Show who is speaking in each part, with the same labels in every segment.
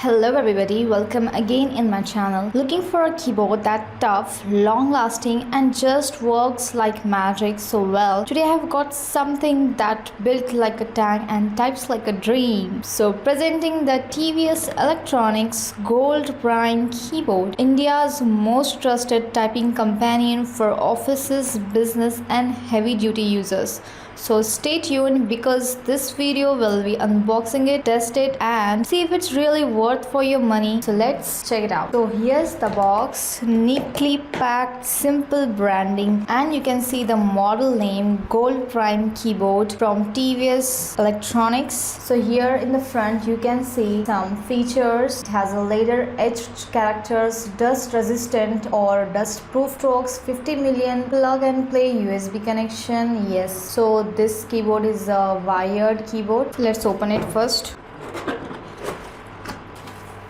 Speaker 1: Hello everybody, welcome again in my channel. Looking for a keyboard that tough, long lasting and just works like magic so well. Today I have got something that built like a tank and types like a dream. So presenting the TVS Electronics Gold Prime keyboard, India's most trusted typing companion for offices, business and heavy duty users. So stay tuned because this video will be unboxing it, test it and see if it's really worth for your money. So let's check it out. So here's the box, neatly packed, simple branding, and you can see the model name Gold Prime keyboard from TVS Electronics. So here in the front you can see some features. It has a laser etched characters, dust resistant or dust proof strokes, 50 million plug and play USB connection. Yes, so this keyboard is a wired keyboard. Let's open it first.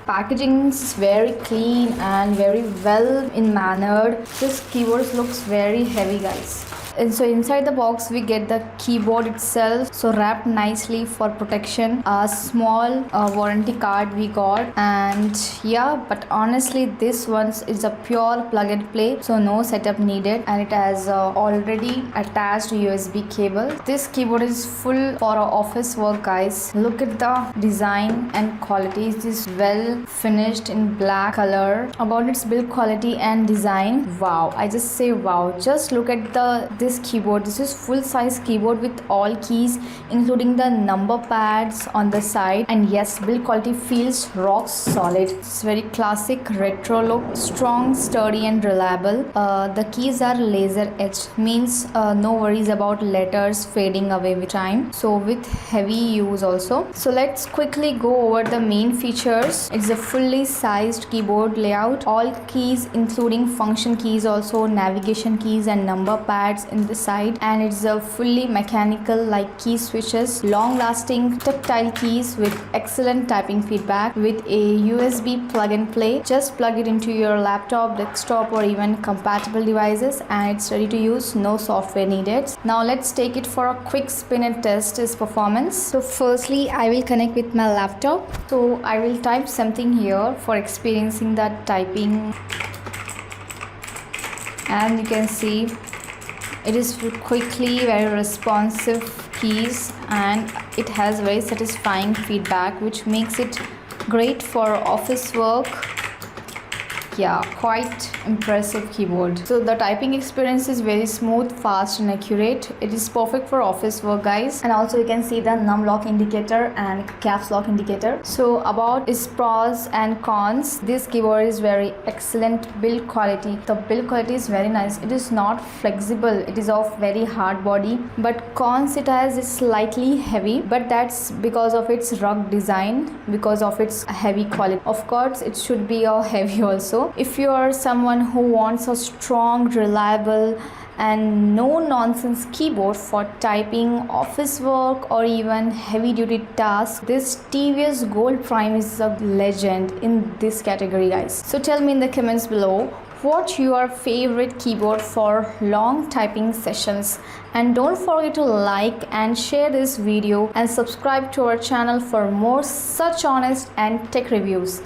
Speaker 1: Packaging is very clean and very well in mannered. This keyboard looks very heavy, guys. And so inside the box we get the keyboard itself, so wrapped nicely for protection. A small warranty card we got, and yeah, but honestly this one is a pure plug and play, so no setup needed, and it has already attached USB cable. This keyboard is full for office work, guys. Look at the design and quality. It is well finished in black color. About its build quality and design, wow, I just say wow. Just look at this keyboard. This is full size keyboard with all keys including the number pads on the side, and yes, build quality feels rock solid. It's very classic retro look, strong, sturdy and reliable. The keys are laser etched, means no worries about letters fading away with time, so with heavy use also. So let's quickly go over the main features. It's a fully sized keyboard layout, all keys including function keys, also navigation keys and number pads in the side, and it's a fully mechanical like key switches, long lasting tactile keys with excellent typing feedback, with a USB plug and play. Just plug it into your laptop, desktop or even compatible devices and it's ready to use, no software needed. Now let's take it for a quick spin and test its performance. So firstly I will connect with my laptop, so I will type something here for experiencing that typing, and you can see it is quickly very responsive keys and it has very satisfying feedback which makes it great for office work. Yeah, quite impressive keyboard. So the typing experience is very smooth, fast and accurate. It is perfect for office work, guys. And also you can see the num lock indicator and caps lock indicator. So about its pros and cons, this keyboard is very excellent build quality. The build quality is very nice. It is not flexible, it is of very hard body, but cons it has is slightly heavy, but that's because of its rugged design, because of its heavy quality. Of course it should be a heavy also. If you are someone who wants a strong, reliable and no nonsense keyboard for typing, office work or even heavy duty tasks, this TVS Gold Prime is a legend in this category, guys. So tell me in the comments below what your favorite keyboard for long typing sessions, and don't forget to like and share this video and subscribe to our channel for more such honest and tech reviews.